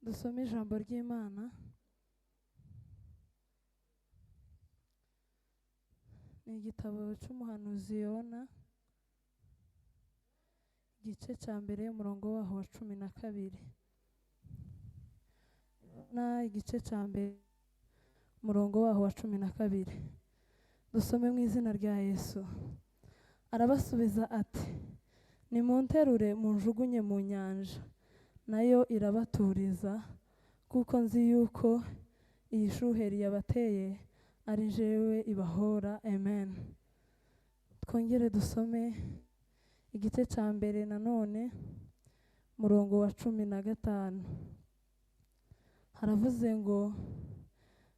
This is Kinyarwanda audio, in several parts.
Dusome ijambo ry'Imana. Ni igitabo cy'umuhanuzi Yona, igice cya mbere umurongo waho wa 12. Yona igice cya mbere umurongo waho wa 12. Dusome mu izina rya Yesu. Arabasubiza ati, nimunterure munjugunye mu nyanja, nayo irabaturiza, kuko nzi yuko iyi shuheri yabateye ari jewe ibahora. Amen. Twongere dusome igice cya mbere nanone murongo wa 15. Haravuze ngo,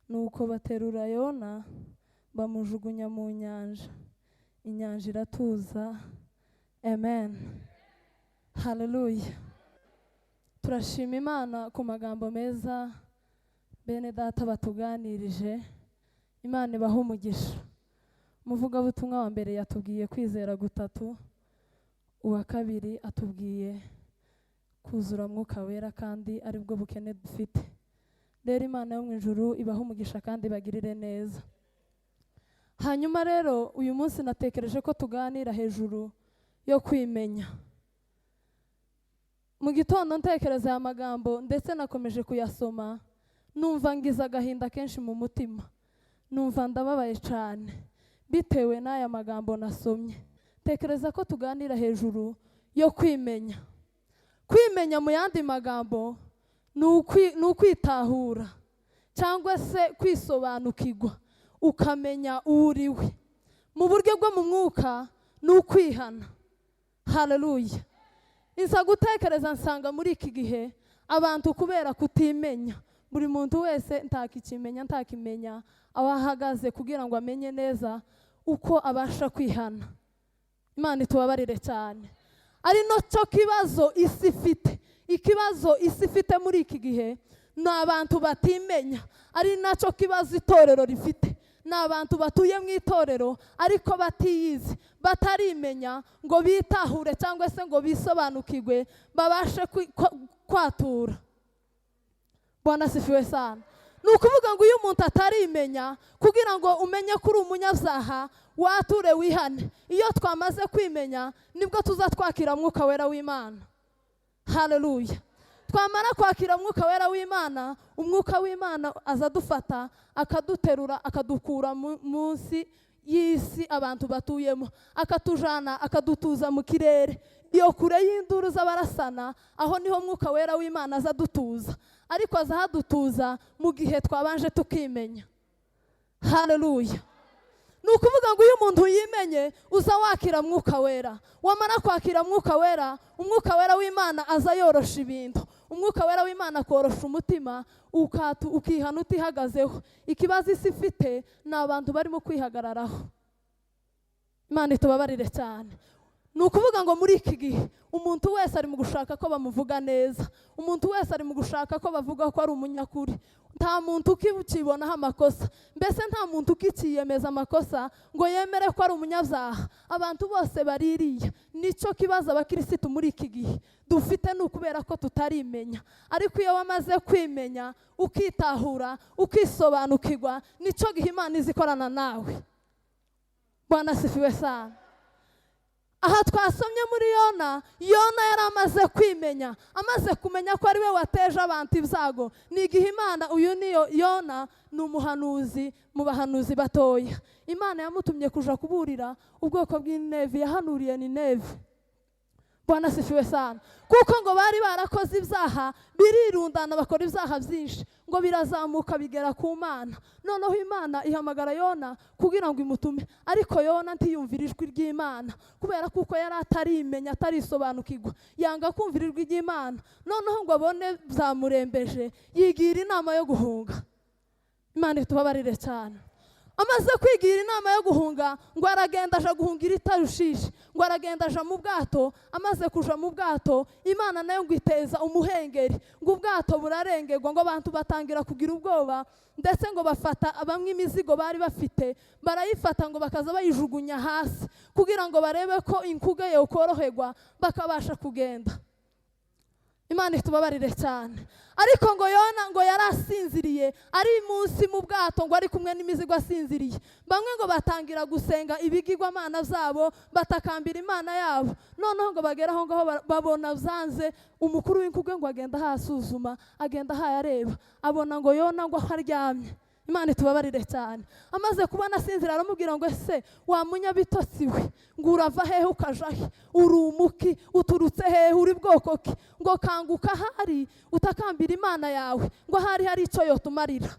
nuko baterura Yona bamujugunya mu nyanja, inyanja iratuza. Amen. Hallelujah. Turashima Imana ku magambo meza bene data batuganirije. Imana ibaha umugisha. Umuvugabutumwa wa mbere yatubwiye kwizera gutatu, uwa kabiri atubwiye kuzura Mwuka Wera kandi aribwo bukene dufite. Rero Imana yo mu ijuru ibaha umugisha kandi bagirire neza. Hanyuma rero uyu munsi natekereje ko tuganira hejuru yo kwimenya. Mu gitondo ntekereza aya magambo ndetse nakomeje kuyasoma, numva ngize agahinda kenshi mu mutima, numva ndababaye cyane bitewe n'aya magambo nasomye. Tekereza ko tuganira hejuru yo kwimenya. Kwimenya mu yandi magambo ni ukwitahura cyangwa se kwisobanukirwa, ukamenya uriwe. Mu buryo bwo mu mwuka ni ukwihana. Haleluya. Insa gutekereza nsanga muri iki gihe abantu kubera kutimenya, buri muntu wese ntakimenya aho ahagaze kugira ngo amenye neza uko abasha kwihana. Imana itubabarire cyane. Ari nacyo kibazo isi ifite. Ikibazo isi ifite muri iki gihe ni abantu batimenya. Ari nacyo kibazo itorero rifite. Ni abantu batuye mu itorero ariko batiyizi, batarimenya ngo bitahure cyangwa se ngo bisobanukirwe babashe kwatura. Bwana sifiwe sana. Ni ukuvuga ngo iyo umuntu atarimenya kugira ngo umenye ko uri umunyabyaha wature wihane. Iyo twamaze kwimenya nibwo tuzatwakira Mwuka Wera w'Imana. Haleluya. Twamara kwakira Mwuka Wera w'Imana, Umwuka w'Imana azadufata akaduterura akadukura munsi y'isi abantu batuyemo, akatujana akadutuza mu kirere iyo kure y'induru z'abarasana. Aho niho Mwuka Wera w'Imana azadutuza, ariko azahadutuza mu gihe twabanje tukimenya. Haleluya. Ni ukuvuga ngo iyo umuntu yimenye uza wakira Mwuka Wera. Wamara kwakira Mwuka Wera, Umwuka Wera w'Imana aza yorosha ibintu. Umwuka Wera w'Imana akorosha umutima, ukihana utihagazeho. Ikibazo isi ifite ni abantu barimo kwihagararaho. Imana itubabarire cyane. Ni ukuvuga ngo muri iki gihe umuntu wese ari mu gushaka ko bamuvuga neza, umuntu wese ari mu gushaka ko bavuga ko ari umunyakuri. Nta muntu ukibonaho amakosa, mbese nta muntu ukiyemeza amakosa ngo yemere ko ari umunyabyaha. Abantu bose baririye. Nicyo kibazo abakirisitu muri iki gihe dufite, ni ukubera ko tutarimenya. Ariko iyo wamaze kwimenya, ukitahura, ukisobanukirwa, nicyo gihe Imana izikorana nawe. Bwana sifiwe sana. Aha twasomye muri Yona, Yona yari amaze kwimenya, amaze kumenya ko ari we wateje abantu ibyago. Ni igihe Imana, uyu niyo Yona ni umuhanuzi mu bahanuzi batoya. Imana yamutumye kuja kuburira ubwoko bw'Ineve, yahanuriye Nineve. Bwana sifiwe sana. Kuko ngo bari barakoze ibyaha, birirundana bakora ibyaha byinshi, ngo birazamuka bigera ku Mana. Noneho Imana ihamagara Yona kugira ngo imutume, ariko Yona ntiyumvira ijwi ry'Imana kubera kuko yari atarimenya, atarisobanukirwa, yanga kumvira ijwi ry'Imana. Noneho ngo abone byamurembeje, yigira inama yo guhunga. Imana itubabarire cyane. Amaze kwigira inama yo guhunga, ngo aragenda aja guhungira i Tarushishi, ngo aragenda aja mu bwato. Amaze kuja mu bwato, Imana nayo ngo iteza umuhengeri, ngo ubwato burarengerwa, ngo abantu batangira kugira ubwoba, ndetse ngo bafata bamwe imizigo bari bafite, barayifata ngo bakaza bayijugunya hasi kugira ngo barebe ko inkuge yo koroherwa bakabasha kugenda. Imana itubabarire cyane. Ariko ngo Yona ngo yarasinziriye ari munsi mu bwato ngo ari kumwe n'imizigo asinziriye. Bamwe ngo batangira gusenga ibigirwamana zabo, batakambira Imana yabo. Noneho ngo bageraho ngaho babona byanze, umukuru w'inkuge ngo agenda hasuzuma, agenda hayareba, abona ngo Yona ngo aryamye. Imana itubabarire cyane. Amaze kubona asinzira aramubwira ngo ese wa munyabitotsi we, ngo urava hehe ukaja he, uri umuki, uturutse hehe, uri bwoko ki? Ngo kanguka hari utakambira Imana yawe, ngo hari icyo yotumarira.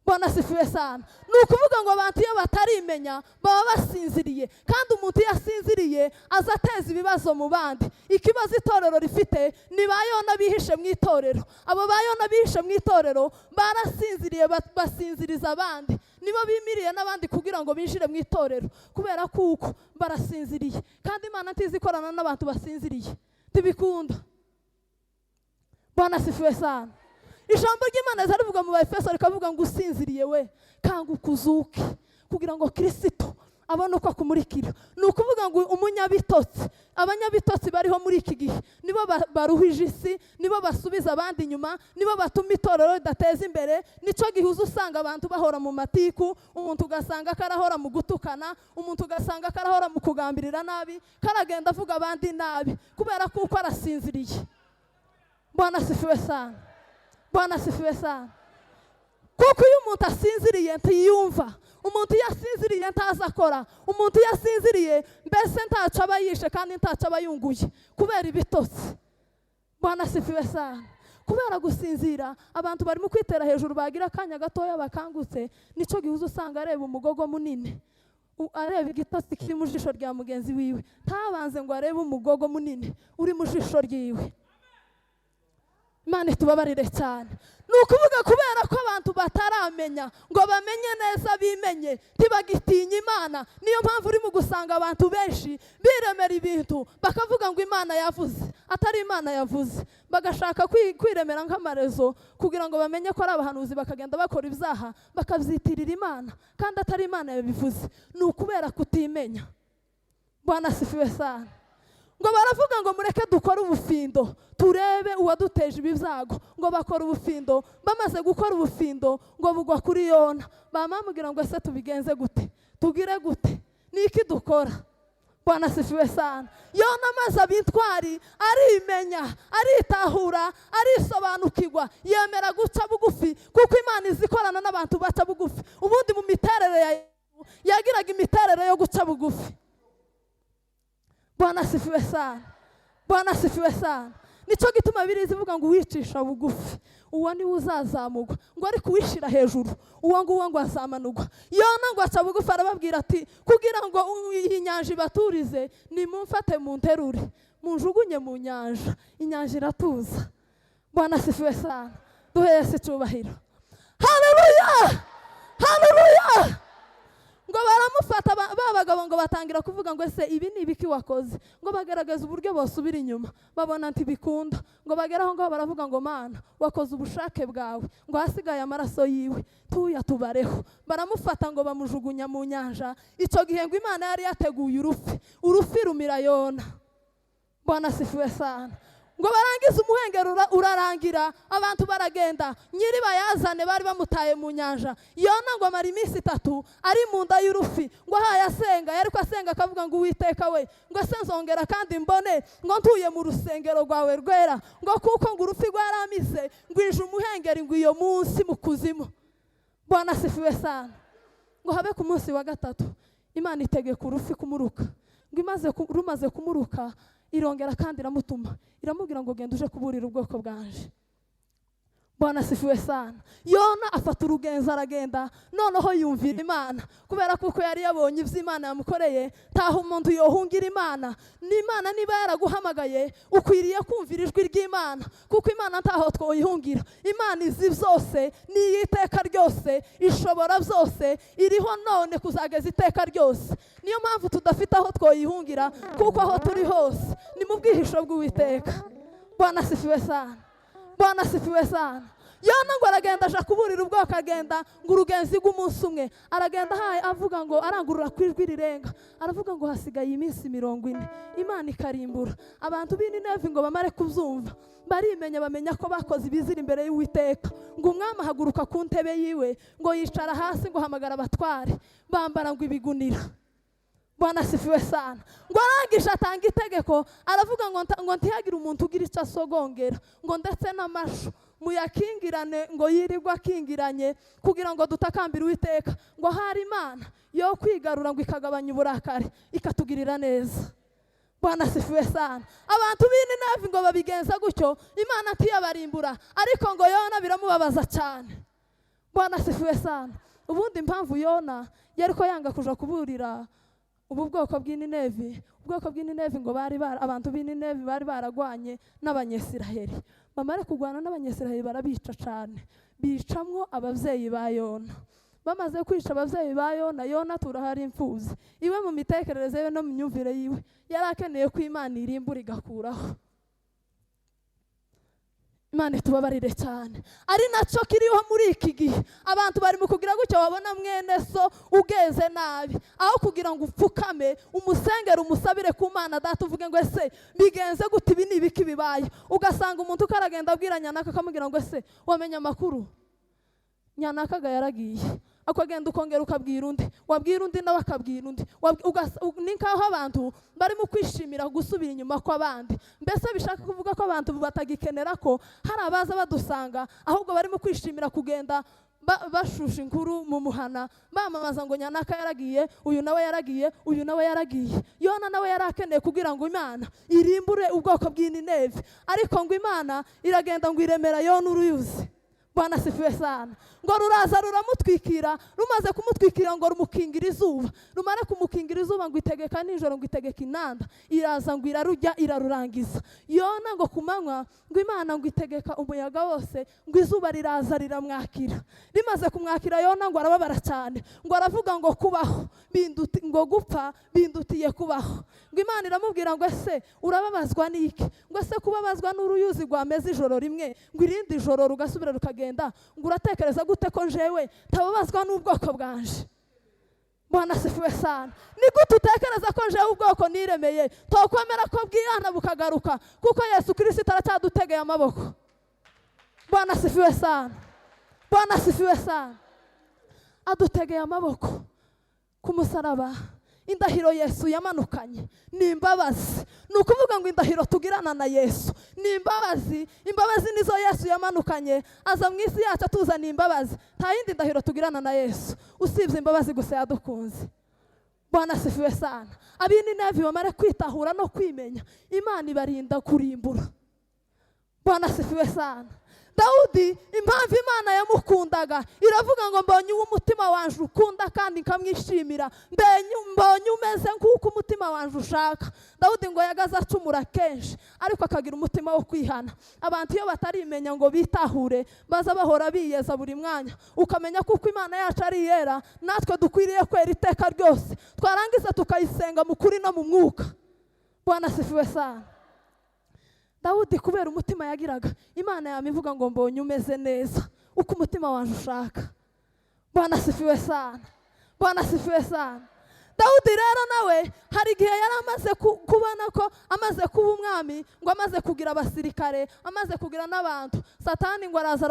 Bwana sifiwe sana. Ni ukuvuga ngo abantu iyo batarimenya baba basinziriye, kandi umuntu iyo asinziriye aza ateza ibibazo mu bandi. Ikibazo itorero rifite ni ba Yona bihishe mu itorero. Abo ba Yona bihishe mu itorero barasinziriye, basinziriza abandi, nibo bimiriye n'abandi kugira ngo binjire mu itorero, kubera kuko barasinziriye. Kandi Imana ntizi ikorana n'abantu basinziriye, tibikunda. Bwana sifiwe sana. Ijambo ry'Imana zarivuga mu Efeso rikavuga ngo usinziriye we kanguka uzuke, kugira ngo Kristo abone uko akumurikira. Ni ukuvuga ngo umunyabitotsi, abanyabitotsi bariho muri iki gihe nibo baruhije isi, nibo basubiza abandi inyuma, nibo batuma itorero ridateza imbere. Nico gihuza usanga abantu bahora mu matiku, umuntu ugasanga karahora mu gutukana, umuntu ugasanga karahora mu kugambirira nabi, karagenda avuga abandi nabi kubera kuko arasinziriye. Bwana sifiwe sana. Bwana sifiwe sana. Kuko iyo umuntu asinziriye ntiyumva, umuntu iyo asinziriye ntaza akora, umuntu iyo asinziriye mbese ntaco aba yishe kandi ntaco aba yunguye kubera ibitotsi. Bwana sifiwe sana. Kubera gusinzira abantu barimo kwitera hejuru, bagira akanya gatoya bakangutse, nico gihuza usanga areba umugogo munini, areba igitotsi kiri mu jisho rya mugenzi wiwe, ntabanze ngo arebe umugogo munini uri mu jisho ryiwe. Imana itubabarire cyane. Ni ukuvuga kubera ko abantu bataramenya ngo bamenye neza, bimenye ntibagitinya Imana. Niyo mpamvu uri mu gusanga abantu benshi biremera ibintu bakavuga ngo Imana yavuze, atari Imana yavuze. Bagashaka kwiremera nk'amarezo kugira ngo bamenye ko ari abahanuzi, bakagenda bakora ibyaha bakabyitirira Imana kandi atari Imana yabivuze. Ni ukubera kutimenya. Bwana sifiwe sana. Ngo baravuga ngo mureke dukore ubufindo turebe uwaduteje ibibyago. Ngo bakora ubufindo, bamaze gukora ubufindo ngo bugwa kuri Yona. Bamubwira ngo ese tubigenze gute, tugire gute, niki dukora? Bwana sifiwe sana. Yona amaze abintwari, arimenya, aritahura, arisobanukirwa, yemera guca bugufi, kuko Imana izikorana n'abantu baca bugufi. Ubundi mu miterere yagiraga imiterere yo guca bugufi. Bwana sifiwe sana. Bwana sifiwe sana. Nico gituma Bibiliya ivuga ngo wicisha bugufi uwo ni uzazamugwa, ngo ariko wishira hejuru uwo ngo azamanugwa. Yona ngo aca bugufi arababwira ati kugira ngo iyi nyanja ibaturize nimumfate mu nterure munjugunye mu nyanja, inyanja iratuza. Bwana sifiwe sana. Duhese cyubahiro. Haleluya. Haleluya. Ngo baramufata babagabo ngo batangira kuvuga ngo ese ibi ni ibiki wakoze, ngo bagaragaza uburyo bosubira inyuma, babona ntibikunda. Ngo bageraho ngo baravuga ngo Mana wakoze ubushake bwawe, ngo hasigaye amaraso yiwe tuyatubareho. Baramufata ngo bamujugunya mu nyanja. Icyo gihe ngo Imana yari yateguye urufi rumira Yona. Bwana sifiwe sana. Ngo barangiza umuhengero urarangira, abantu baragenda, nyiri bayazane bari bamutaye mu nyanja. Yona ngo amara iminsi 3 ari mu nda y'urufi, ngo hayasenga, yariko asenga akavuga ngo Uwiteka we, ngo ese nzongera kandi mbone ngo ntuye mu rusengero rwawe rwera, ngo kuko ngo urufi rwaramize ngwije umuhengeri ngo iyo munsi mu kuzimu. Bwana sifiwe sana. Ngo habe ku munsi wa 3 Imana itegeka urufi kumuruka. Ngo rumaze kumuruka irongera kandi iramutuma, iramubwira ngo genda uje kuburira ubwoko bwanje. Bwana sifiwe sana. Yona afata urugenzo aragenda, noneho yumvira Imana kubera kuko yari yabonye ivyo Imana yamukoreye. Taho umuntu yohungira Imana, n'Imana niba yaraguhamagaye ukwiriye kumvira ijwi ry'Imana, kuko Imana ntaho twoyihungira. Imana izi byose, ni iteka ryose, ishobora byose, iriho none kuzageza iteka ryose. Niyo mpamvu tudafite aho twoyihungira, kuko aho turi hose ni mu bwihisho bw'Uwiteka. Bwana sifiwe sana. Bwana sifiwe sana. Yona ngo aragenda aja kuburira ubwoko, agenda ngo urugenzi rw'umunsi umwe, aragenda avuga ngo arangurura ku ijwi rirenga, aravuga ngo hasigaye iminsi 40 Imana ikarimbura abantu b'i Nineve. Ngo bamare kubyumva barimenya, bamenya ko bakoze ibizira imbere y'Uwiteka. Ngo umwami ahaguruka ku ntebe yiwe, ngo yicara hasi, ngo hamagara abatware, bambara ngo ibigunira. Bwana asifiwe sana. Ngo arangije atanga itegeko, aravuga ngo ntihagire umuntu ugira icyo asogongera, ngo ndetse n'amashu muyakingirane, ngo yirirwa akingiranye, kugira ngo dutakambire Uwiteka. Ngo hari Imana yo kwigarura, ngo ikagabanya uburakari, ikatugirira neza. Bwana asifiwe sana. Abantu b'i Nineve ngo babigenza gutyo, Imana ntiyabarimbura, ariko ngo Yona biramubabaza cyane. Bwana asifiwe sana. Ubundi impamvu Yona yari ko yanga kuja kuburira ubu bwoko bw'i Nineve, ubwoko bw'i Nineve ngo abantu b'i Nineve bari baragwanye n'Abanyesiraheli. Bamare kugwana n'Abanyesiraheli barabica cyane, bicamwo abavyeyi ba Yona. Bamaze kwica abavyeyi ba Yona, Yona turahari imfuzi. Iwe mu mitekerereze ye no mu myumvire yiwe yari akeneye ko Imana irimbura igakuraho. Imana itubabarire cyane. Ari naco kiriho muri iki gihe, abantu bari mu kugira gutyo, wabona mwene so ugeze nabi, aho kugira ngo upfukame umusengere, umusabire ku Mana data, uvuge ngo ese bigenze gute, ibi ni ibiki bibaye. Ugasanga umuntu ukaragenda abwira Nyanaka, akamubwira ngo ese wamenya amakuru, Nyanaka ga yaragiye, akagenda ukongera ukabwira undi, wabwira undi nawe akabwira undi. Ni nkaho abantu bari mu kwishimira gusubira inyuma kw'abandi. Mbese bishaka kuvuga ko abantu batagikenera ko hari abaza badusanga, ahubwo bari mu kwishimira kugenda bashusha inkuru mu muhana, bamamaza ngo Nyanaka yaragiye, uyu nawe yaragiye, uyu nawe yaragiye. Yona nawe yarakeneye kugira ngo Imana irimbure ubwoko bw'i Nineve, ariko ngo Imana iragenda ngo iremera Yona uruyuzi. Bwana asifiwe sana. Ngo ruraza ruramutwikira, rumaze kumutwikira ngo rumukingira izuba, rumare kumukingira izuba ngo itegeka nijoro, ngo itegeka inanda, iraza ngo irarujya irarurangiza. Yona ngo kumanywa ngo Imana ngo itegeka umuyaga wose, ngo izuba riraza riramwakira. Rimaze kumwakira Yona ngo arababara cyane, ngo aravuga ngo kubaho ngo gupfa bindutiye kubaho. Ngo Imana iramubwira ngo ese urababazwa n'iki? Ngo ese kubabazwa n'uruyuzi rwameze ijoro rimwe, ngo irindi joro rugasubira rukagenda, ngo uratekereza gute ko jewe tababazwa n'ubwoko bwanje? Bwana asifiwe sana. Ni gute utekereza ko jewe ubwoko niremeye tokwemera ko bwihana bukagaruka, kuko Yesu Kristo aracyadutegeye amaboko. Bwana asifiwe sana. Bwana asifiwe sana. Adutegeye amaboko ku musaraba. Indahiro Yesu yamanukanye ni imbabazi. Ni ukuvuga ngo indahiro tugirana na Yesu ni imbabazi. Imbabazi nizo Yesu yamanukanye aza mu isi yacu atuzaniye imbabazi. Nta yindi ndahiro tugirana na Yesu usibye imbabazi gusa yadukunze. Bwana asifiwe sana. Ab'i Nineve bamare kwitahura no kwimenya, Imana ibarinda kurimbura. Bwana asifiwe sana. Dawudi impamvu Imana yamukundaga iravuga ngo mbonye umutima wanje ukunda kandi nkamwishimira, mbonye umeze nk'uko umutima wanje ushaka. Dawudi ngo yagaza acumura kenshi, ariko akagira umutima wo kwihana. Abantu iyo batarimenya ngo bitahure, baza bahora biyeza buri mwanya. Ukamenya kuko Imana yacu ari yera, natwe dukwiriye kwera iteka ryose, twarangiza tukayisenga mu kuri no mu mwuka. Bwana asifiwe sana. Dawudi kubera umutima yagiraga, Imana yamivuga ngo mbonye umeze neza uko umutima wanje ushaka. Bwana asifiwe sana. Bwana asifiwe sana. Dawudi rero nawe hari igihe yari amaze kubona ko amaze kuba umwami, ngo amaze kugira abasirikare, amaze kugira n'abantu, Satani ngo araza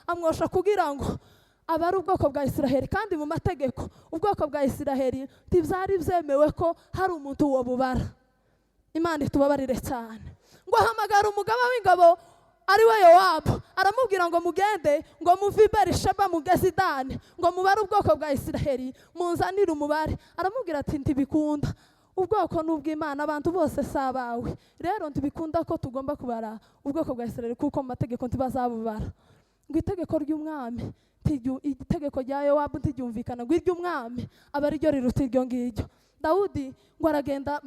amwosha kugira ngo abari ubwoko bwa Isiraheli. Kandi mu mategeko ubwoko bwa Isiraheli ntibyari byemewe ko hari umuntu wo bubara. Imana itubabarire cyane. Ngo ahamagara umugaba w'ingabo ari we Yowabu, aramubwira ngo mugende ngo muve i Berisheba mugeze i Dani, ngo mubare ubwoko bwa Isiraheli munzanire umubare. Aramubwira ati ntibikunda, ubwoko n'ubw'Imana, abantu bose si abawe. Rero ntibikunda ko tugomba kubara ubwoko bwa Isiraheli, kuko mu mategeko ntibazabubara. Ngo itegeko ry'umwami, itegeko rya Yowabu ntiryumvikana, ngo iry'umwami aba ari ryo riruta iryo ngiryo. Dawudi ngo aragenda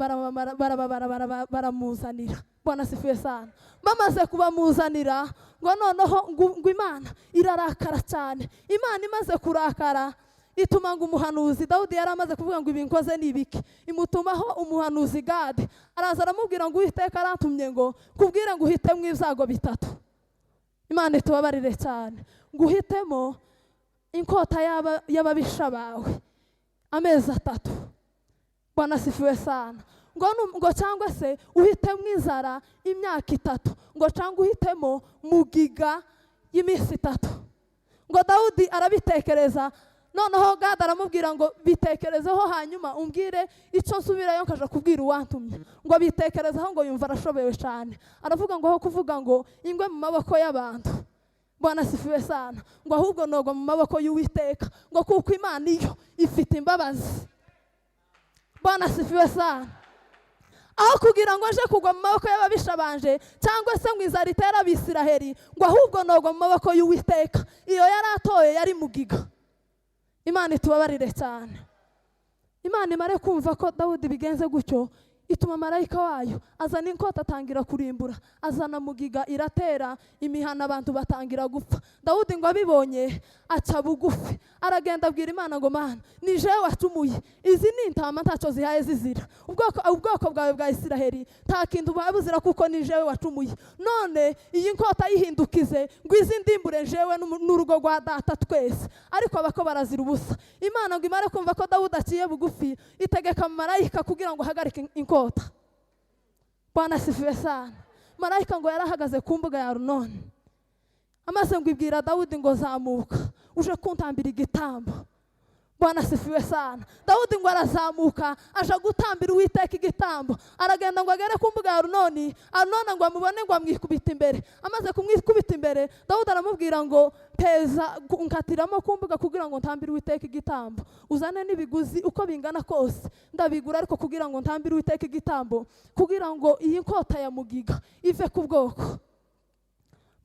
baramuzanira. Bwana asifiwe sana. Bamaze kubamuzanira ngo noneho ngo Imana irarakara cyane. Imana imaze kurakara ituma ngo umuhanuzi, Dawudi yari amaze kuvuga ngo ibi nkoze ni ibiki, imutumaho umuhanuzi Gadi. Araza aramubwira ngo Uwiteka arantumye ngo kubwire ngo uhitemo ibyago bitatu. Imana itubabarire cyane. Nguhitemo inkota y'ababisha bawe amezi 3. Bwana sifiwe sana. Ngo cyangwa se uhitemo inzara imyaka 3, ngo cyangwa uhitemo mugiga y'iminsi 3. Ngo Dawudi arabitekereza, noneho Gad aramubwira ngo bitekerezeho hanyuma umbwire icyo nsubirayo nkaje kubwira uwantumye. Ngo bitekerezaho, ngo yumva arashobewe cyane, aravuga ngo aho kuvuga ngo ingwe mu maboko y'abantu, Bwana sifiwe sana, ngo ahubwo nogwa mu maboko y'Uwiteka, ngo kuko Imana iyo ifite imbabazi. Bwana sifiwe sana. Aho kugira ngo aje kugwa mu maboko y'ababisha banje cyangwa se ngo inzara itera Abisiraheli, ngo ahubwo nogwa mu maboko y'Uwiteka. Iyo yari atoye yari mugiga. Imana itubabarire cyane. Imana imare kumva ko Dawudi bigenze gutyo, ituma marayika wayo azana inkota atangira kurimbura, azana mugiga iratera imihana, abantu batangira gupfa. Dawudi ngo abibonye aca bugufi, aragenda abwira Imana ngo Mana, ni jewe wacumuye, izi ni intama ntacyo zihaye zizira, ubwoko bwawe bwa Isiraheli nta kintu babuzira kuko ni jewe wacumuye. None iyi nkota yihindukize ngo izi ndimbure jewe n'urugo rwa data twese, ariko abako barazira ubusa. Imana ngo imare kumva ko Dawudi aciye bugufi, itegeka marayika kugira ngo ahagarike inkota. Bwana sifiwe sana. Marayika ngo yarahagaze ku mbuga ya Arunoni, amaze ngo ibwira Dawudi ngo zamuka uje kuntambira igitambo. Bwana sifiwe sana. Dawudi ngo arazamuka aje gutambira Uwiteka igitambo, aragenda ngo agere ku mbuga ya Arunoni. Arunoni ngo amubone ngo amwikubita imbere. Amaze kumwikubita imbere, Dawudi aramubwira ngo teza unkatiramo ku mbuga kugira ngo ntambire Uwiteka igitambo, uzane n'ibiguzi uko bingana kose ndabigura, ariko kugira ngo ntambire Uwiteka igitambo, kugira ngo iyi nkota ya mugiga ive ku bwoko.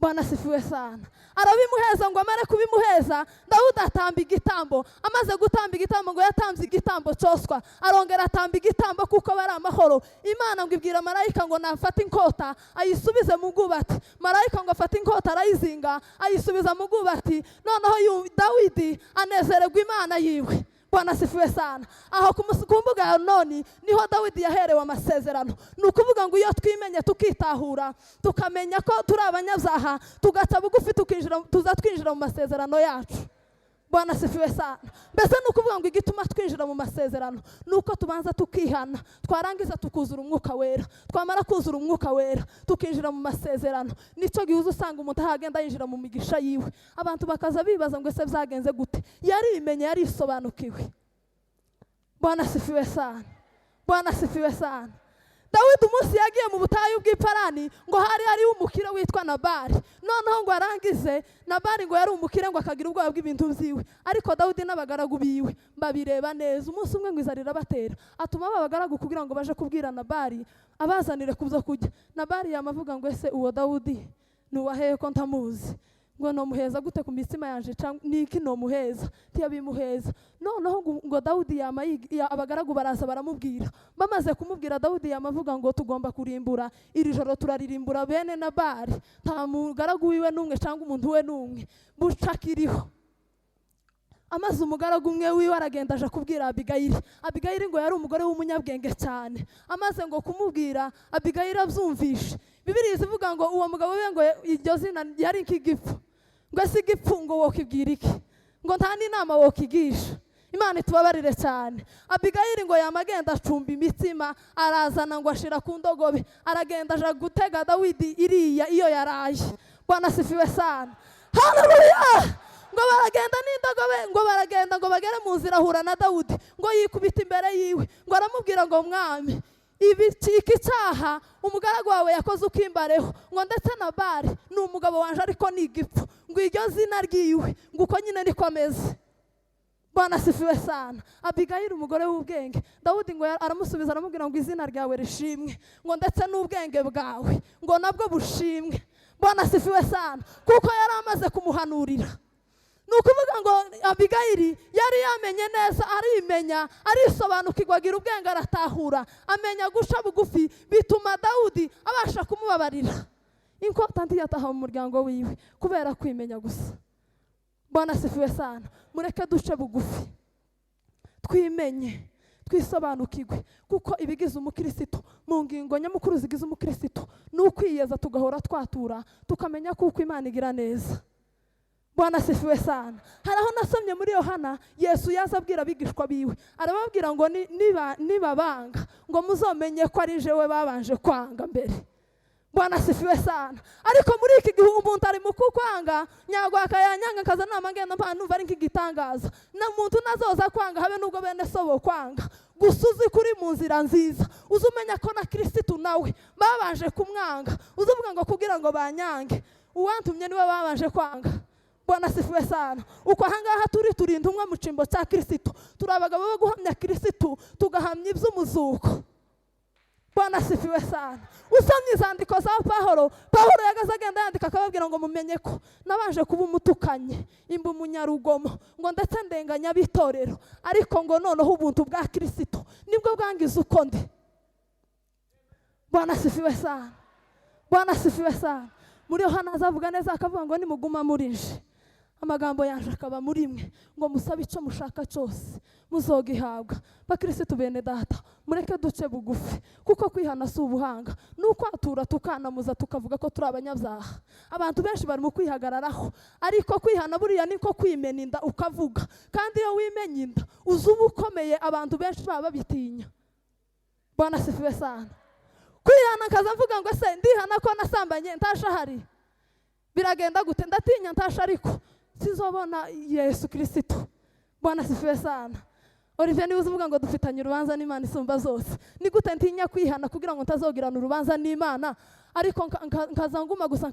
Bwana sifiwe sana. Arabimuheza, ngo amare kubimuheza Dawudi atamba igitambo. Amaze gutamba igitambo, ngo yatambye igitambo cyoswa, arongera atamba igitambo kuko bari amahoro. Imana ngo ibwira marayika ngo nafata inkota ayisubize mu bwubati. Marayika ngo afata inkota arayizinga ayisubiza mu bwubati. Noneho Dawidi anezererwa Imana yiwe. Bwana sifiwe sana. Aho ku mbuga ya Arunoni niho Dawidi yaherewe amasezerano. Nukuvuga ngo iyo twimenye tukitahura, tukamenya ko turi abanyabyaha, tugaca bugufi tuza twinjira mu masezerano yacu. Bwana sifiwe sana. Mbese nukuvuga ngo igituma twinjira mu masezerano nuko tubanza tukihana, twarangiza tukuzura umwuka wera. Twamara kuzura umwuka wera tukinjira mu masezerano, nicyo gihuza usanga umuntu ahagenda yinjira mu migisha yiwe. Abantu bakaza bibaza ngo ese byagenze gute? Yarimenye, yarisobanukiwe. Bwana sifiwe sana. Bwana sifiwe sana. Dawidi umunsi yagiye mu butayu bw'Iparani, ngo hari umukire witwa Nabali. Noneho ngo arangize, Nabali ngo yari umukire ngo akagira ubwoba bw'ibintu byiwe, ariko Dawidi n'abagaragu biwe babireba neza. Umunsi umwe ngo inzara irabatera, atuma abagaragu kugira ngo baje kubwira Nabali abazanire kubyo kurya. Nabali yamavuga ngo ese uwo Dawudi nuwahehe ko ntamuzi? Ngo nomuheza gute ku mitsima yanje cyangwa niki nomuheza? Tiyabimuheza. Noneho ngo Dawudi abagaragu baraza baramubwira. Bamaze kumubwira, Dawudi yamavuga ngo tugomba kurimbura iri joro, turaririmbura bene Nabali, nta mugaragu wiwe n'umwe cyangwa umuntu we n'umwe bucakiriho. Amaze umugaragu umwe wiwe aragenda aje kubwira Abigayili. Abigayili ngo yari umugore w'umunyabwenge cyane. Amaze ngo kumubwira, Abigayili abyumvishe. Bibiliya ivuga ngo uwo mugabo we ngo iryo zina yari nk'igifu. Ngo ese igifu ngo wokibwira iki? Ngo nta n'inama wokigisha. Imana itubabarire cyane. Abigayili ngo yamagenda acumba imitsima, arazana ngo ashira ku ndogobe, aragenda aje gutega Dawidi iriya iyo yaraye. Bwana sifiwe sana. Haleluya. Ngo baragenda n'indogobe, ngo baragenda ngo bagere mu nzira ahura na Dawudi, ngo yikubita imbere yiwe, ngo aramubwira ngo mwami, iki cyaha umugaragu wawe yakoze ukimbareho, ngo ndetse Nabali ni umugabo wanje ariko ni igipfu, ngo iryo zina ryiwe ngo uko nyine niko ameze. Bwana sifiwe sana. Abigayili umugore w'ubwenge, Dawudi ngo aramusubiza aramubwira ngo izina ryawe rishimwe, ngo ndetse n'ubwenge bwawe ngo nabwo bushimwe. Bwana sifiwe sana. Kuko yari amaze kumuhanurira. Nukuvuga ngo Abigayili yari yamenye neza, arimenya, arisobanukirwa, agira ubwenge, aratahura, amenya gusha bugufi, bituma Dawudi abasha kumubabarira. Inkota ntiyataha mu muryango wiwe kubera kwimenya gusa. Bwana sifiwe sana. Mureke duce bugufi, twimenye, twisobanukirwe, kuko ibigize umukristo mu ngingo nyamukuru zigize umukristo ni ukwiyeza, tugahora twatura, tukamenya kuko Imana igira neza. Bwana asifiwe sana. Hari aho nasomye muri Yohana, Yesu yaza abwira abigishwa biwe, arababwira ngo nibabanga ngo muzomenye ko ari jewe babanje kwanga mbere. Bwana asifiwe sana. Ariko muri iki gihe umuntu ari mu kukwanga, nyagwaka yanyanga kaza nama ngenda numva ari nk'igitangaza. Na muntu nazoza kwanga habe nubwo bene sobo kwanga. Gusa uzi kuri mu nzira nziza, uzumenya ko na Kristo nawe babanje kumwanga, uzuvuga ngo kugira ngo banyange, uwantumye niwe babanje kwanga. Bwana asifiwe sana. Uko ahangaha turi intumwa mu cimbo cya Kristo, turi abagabo bo guhamya Kristo, tugahamya iby'umuzuko. Bwana asifiwe sana. Usomye izandiko za Pawulo yagaze agenda yandika akababwira ngo mumenye ko nabanje kuba umutukanye, imba umunyarugomo, ngo ndetse ndenganya abitorero, ariko ngo noneho ubuntu bwa Kristo nibwo bwangiza uko ndi. Bwana asifiwe sana. Bwana asifiwe sana. Muri Yohana azavuga neza akavuga ngo nimuguma muri nje, amagambo yanje akaba muri mwe, ngo musabe icyo mushaka cyose muzogihabwa. Bakristo bene data, mureke duce bugufi, kuko kwihana si ubuhanga, n'ukwatura tukanamuza tukavuga ko turi abanyabyaha. Abantu benshi bari mu kwihagararaho, ariko kwihana buriya niko kwimena inda ukavuga, kandi iyo wimenya inda uzi uba ukomeye, abantu benshi baba babitinya. Bwana asifiwe sana. Kwihana kaza mvuga ngo se ndihana ko nasambanye ntasha hari, biragenda gute? Ndatinya ntasha ariko sizobona Yesu Kristo. Bwana asifiwe sana. Olivier niwe uvuga ngo dufitanye urubanza n'Imana isumba zose. Ni gute ntinya kwihana kugira ngo ntazogirana urubanza n'Imana, ariko nkazanguma gusa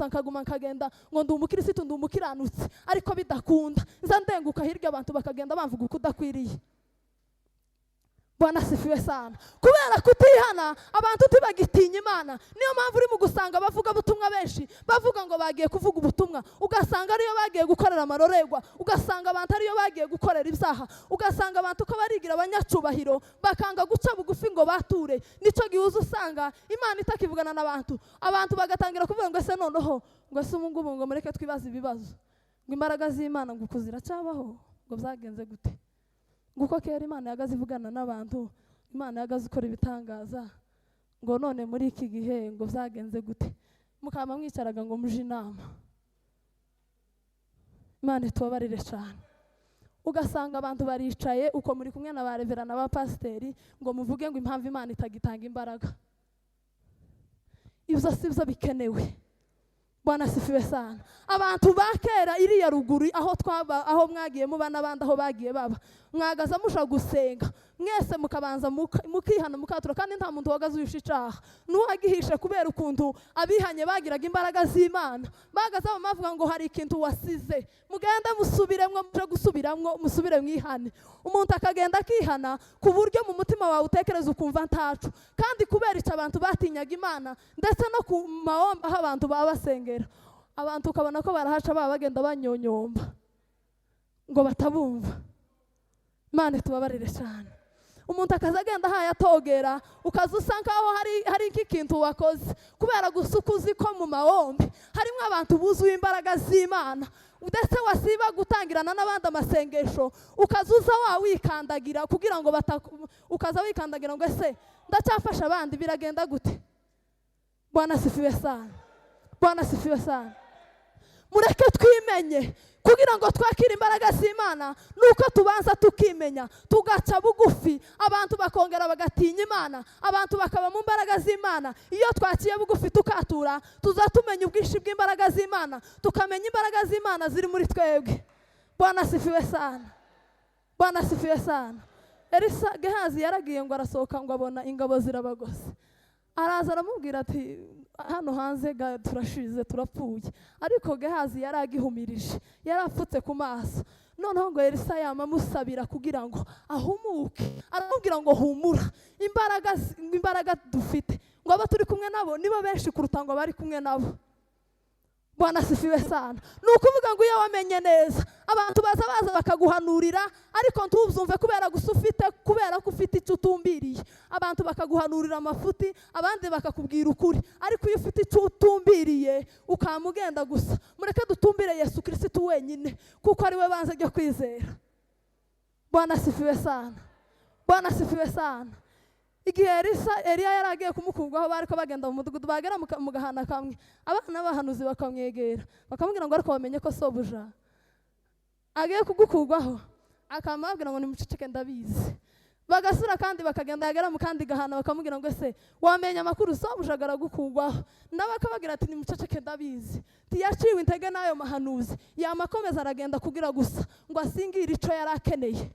nkaguma nkagenda ngo ndi umukristo ndi umukiranutsi, ariko bidakunda nza ndenguka hirya abantu bakagenda bamvuga uko udakwiriye. Bwana asifiwe sana. Kubera kutihana abantu tibagitinya Imana, niyo mpamvu uri mu gusanga bavuga butumwa benshi bavuga ngo bagiye kuvuga ubutumwa, ugasanga ariyo bagiye gukorera amarorerwa, ugasanga abantu ariyo bagiye gukorera ibyaha, ugasanga abantu ko barigira abanyacubahiro bakanga guca bugufi ngo bature. Nico gihuza usanga Imana itakivugana n'abantu, abantu bagatangira kuvuga ngo ese noneho ngo se ubu ngubu ngo mureke twibaza ibibazo, ngo imbaraga z'Imana ngo kuzira cyabaho, ngo byagenze gute? Nguko kera Imana yagaze ivugana n'abantu, Imana yagaze ikora ibitangaza, ngo none muri iki gihe ngo byagenze gute? Mukaba mwicaraga ngo muje inama. Imana itubabarire cyane. Ugasanga abantu baricaye uko muri kumwe na ba revera na ba pasiteri ngo muvuge ngo impamvu Imana itagitanga imbaraga. Ibyo si byo bikenewe. Bwana asifiwe sana. Abantu bakera iriya ruguru aho mwagiye muba n'abandi aho bagiye baba, mwagaza musha gusenga mwese mukabanza mukihana mukatura, kandi nta muntu wagaze uyisha icaha n'uwagihishe, kubera ukuntu abihanye bagiraga imbaraga z'Imana. Bagaza bavuga ngo hari ikintu wasize, mugende musubiremwo, muje gusubiramwo, musubire mwihane. Umuntu akagenda akihana ku buryo mu mutima wawe utekereza ukumva ntacu, kandi kubera icyo abantu batinyaga Imana, ndetse no ku mahomba aho abantu baba basengera, abantu ukabona ko barahaca baba bagenda banyonyomba ngo batabumva. Imana tubabarire cyane. Umuntu akaza agenda hayatogera, ukaza usanga aho hari nk'ikintu wakoze, kubera gusuka uzi ko mu mahombe harimo abantu buzuye imbaraga z'Imana, ndetse wasiba gutangirana n'abandi amasengesho, ukaza uza wikandagira kugira ngo ukaza wikandagira ngo ese ndacyafasha abandi, biragenda gute? Bwana asifiwe sana. Bwana asifiwe sana. Mureke twimenye kugira ngo twakire imbaraga z'Imana, nuko tubanza tukimenya, tugaca bugufi, abantu bakongera bagatinya Imana, abantu bakaba mu mbaraga z'Imana. Iyo twakiye bugufi tukatura, tuzatumenya ubwinshi bw'imbaraga z'Imana, tukamenya imbaraga z'Imana ziri muri twebwe. Bwana asifiwe sana. Bwana asifiwe sana. Gehazi yaragiye ngo arasohoka ngo abona ingabo zirabagose. Araza aramubwira ati hano hanze turashize turapfuye, ariko Gehazi yaragihumirije, yarapfutse ku maso. Noneho ngo Elisa yamusabira kugira ngo ahumuke, aramubwira ngo humura, imbaraga dufite ngo aba turi kumwe nabo nibo benshi kuruta ngo bari kumwe nabo. Bwana asifiwe sana. Nukuvuga ngo iyo wamenye neza, abantu baza bakaguhanurira, ariko ntuzumve kubera ko ufite icyo utumbiriye. Abantu bakaguhanurira amafuti, abandi bakakubwira ukuri, ariko iyo ufite icyo utumbiriye ukamugenda gusa. Mureke dutumbire Yesu Kristo wenyine, kuko ari we banze ryo kwizera. Bwana asifiwe sana. Bwana asifiwe sana. Igihe Eliya yaragiye kumukurwaho, bariko bagenda mu mudugudu, bagera mu gahana kamwe, abana b'abahanuzi bakamwegera bakamubwira ngo ariko bamenye ko sobuja agiye kugukurwaho, akamubwira ngo nimuceceke ndabizi. Bagasura kandi bakagenda, yagera mu kandi gahana bakamubwira ngo ese wamenye amakuru sobuja aragukurwaho, nawe akababwira ati nimuceceke ndabizi. Tiyaciwe intege n'ayo mahanuzi, yamakomeza aragenda kugira gusa ngo asingire ico yari akeneye.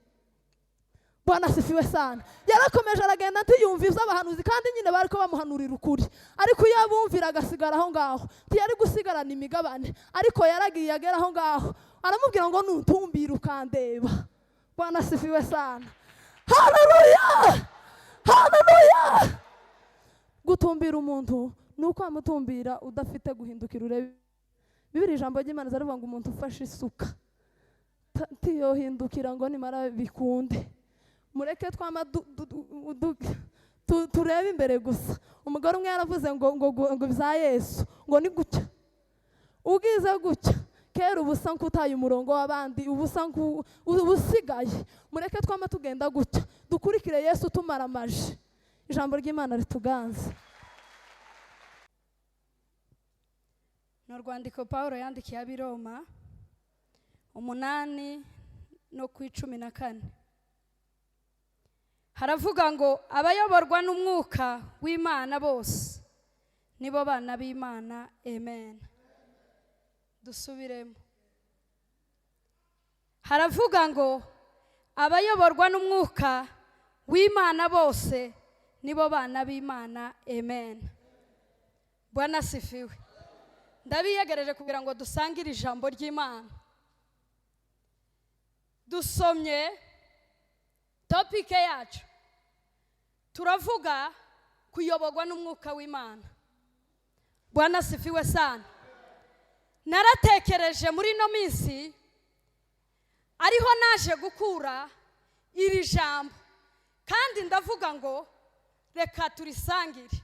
Bwana asifiwe sana. Yarakomeje aragenda ntiyumva ivy'abahanuzi, kandi nyine bariko bamuhanurira ukuri, ariko iyo abumvira agasigara aho ngaho, ntiyari gusigarana imigabane. Ariko yaragiye agera aho ngaho, aramubwira ngo nuntumbira ukandeba. Bwana asifiwe sana. Haleluya, haleluya. Gutumbira umuntu nuko amutumbira udafite guhindukira urebe. Bibiri ijambo ry'Imana zarivuga ngo umuntu ufashe isuka tiyohindukira ngo nimara bikunde. Mureke twama turebe imbere gusa. Umugore umwe yaravuze ngo bya Yesu ngo ni gutya, ugize gutya kera ubusa nk'utaye umurongo w'abandi, ubusa ubusigaye. Mureke twama tugenda gutya, dukurikire Yesu tumara amaje. Ijambo ry'Imana rituganze. No rwandiko Pawulo yandikiye ab'Iroma 8:14 haravuga ngo abayoborwa n'umwuka w'Imana bose nibo bana b'Imana. Amen. Dusubiremo. Haravuga ngo abayoborwa n'umwuka w'Imana bose nibo bana b'Imana. Amen. Bwana asifiwe. Ndabiyegereje kugira ngo dusangire ijambo ry'Imana. Dusomye topic yacu, turavuga kuyoborwa n'umwuka w'Imana. Bwana asifiwe sana. Naratekereje muri no minsi ariho naje gukura iri jambo, kandi ndavuga ngo reka turisangire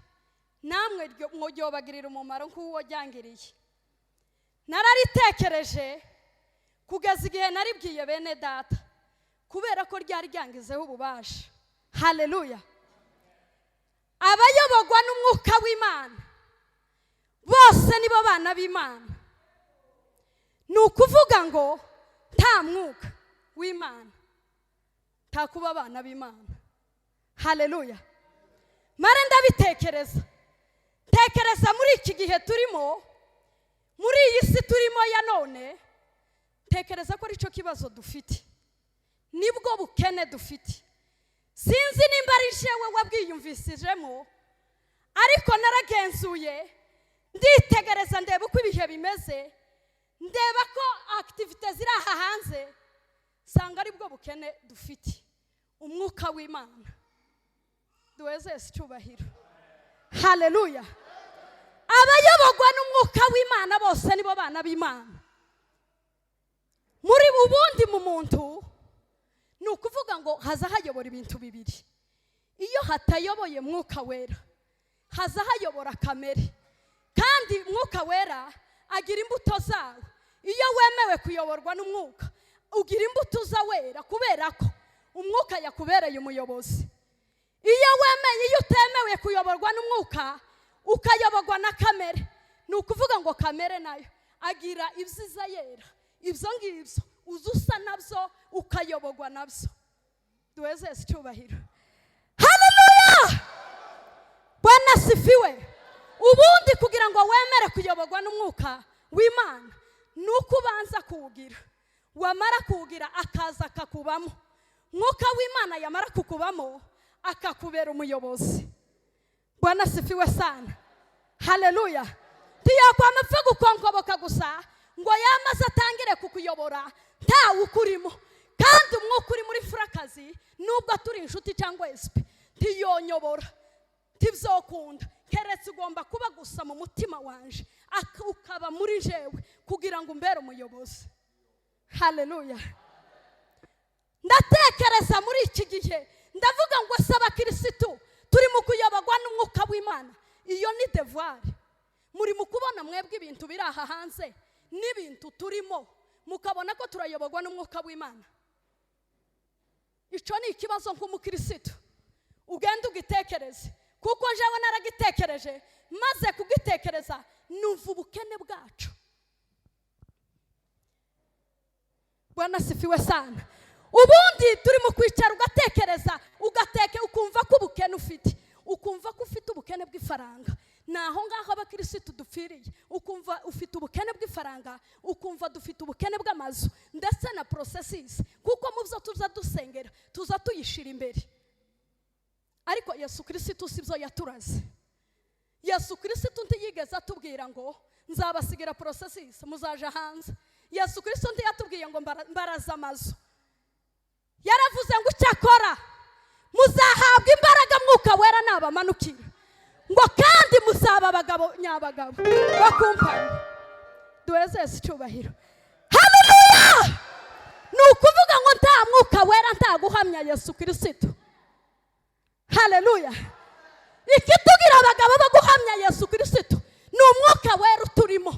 namwe ryobagirira umumaro nk'uwo ryangiriye. Nararitekereje kugeza igihe naribwiye bene data, kubera ko ryari ryangizeho ububasha. Haleluya. Abayoborwa n'umwuka w'Imana bose nibo bana b'Imana. Ni ukuvuga ngo nta mwuka w'Imana nta kuba abana b'Imana. Haleluya. Mara ndabitekereza, tekereza muri iki gihe turimo, muri iyi si turimo ya none, tekereza ko ari cyo kibazo dufite, nibwo bukene dufite. Sinzi nimba ari jewe wabwiyumvisijemo, ariko naragenzuye nditegereza ndeba uko ibihe bimeze, ndeba ko activite ziri aha hanze, sanga ari bwo bukene dufite. Umwuka w'Imana duwezese icyubahiro. Haleluya. Abayoborwa n'umwuka w'Imana bose nibo bana b'Imana. Muri ubundi mu muntu ni ukuvuga ngo haza hayobora ibintu bibiri. Iyo hatayoboye mwuka wera, haza hayobora kamere, kandi mwuka wera agira imbuto zawo. Iyo wemewe kuyoborwa n'umwuka, ugira imbuto za wera, kubera ko umwuka yakubereye umuyobozi. Iyo wemeye, iyo utemewe kuyoborwa n'umwuka, ukayoborwa na kamere, ni ukuvuga ngo kamere nayo agira ibyiza yera, ibyo ngibyo uzusa nabyo ukayoborwa nabyo. Duwezese icyubahiro. Haleluya. Bwana asifiwe. Ubundi kugira ngo wemere kuyoborwa n'umwuka w'Imana, nuko ubanza kuwugira. Wamara kuwugira akaza akakubamo. Mwuka w'Imana yamara kukubamo akakubera umuyobozi. Bwana asifiwe sana. Haleluya. Tiyakwamapfa gukonkoboka gusa ngo yamaze atangire kukuyobora nta ukurimo, kandi umwuka uri muri furakazi nubwo turi inshuti cyangwa espe ntiyonyobora, ntibyokunda. Keretse ugomba kuba gusa mu mutima wanje, ukaba muri jewe kugira ngo umbere umuyobozi. Haleluya. Ndatekereza muri iki gihe ndavuga ngo saba Kristo turi mu kuyoborwa n'umwuka w'Imana. Iyo ni devoir. Muri mu kubona mwebwe ibintu biri aha hanze n'ibintu turimo, mukabona ko turayoborwa n'umwuka w'Imana. icyo ni ikibazo nk'umukirisitu ugenda ugitekereze, kuko njyewe naragitekereje, maze kugitekereza numva ubukene bwacu. Bwana sifiwe sana. Ubundi turi mu kwicara ugatekereza, ukumva ko ubukene ufite, ukumva ko ufite ubukene bw'ifaranga. Naho ngaho abakirisitu dupfiriye, ukumva ufite ubukene bw'ifaranga, ukumva dufite ubukene bw'amazu ndetse na processes, kuko mu byo tuza dusengera tuza tuyishira imbere. Ariko Yesu Kristo sibyo yaturaze. Yesu Kristo ntiyigeze atubwira ngo nzabasigira processes muzaje hanze. Yesu Kristo ntiyatubwiye ngo mbaraza amazu. Yaravuze ngo icyakora muzahabwa imbaraga Mwuka Wera nabamanukira, ngo kandi muzaba abagabo nyabagabo bakumpanye. Duhezeze icyubahiro. Haleluya! Ni ukuvuga ngo nta Mwuka Wera nta guhamya Yesu Kristo. Haleluya! Ikitugira abagabo bo guhamya Yesu Kristo ni Umwuka Wera uturimo.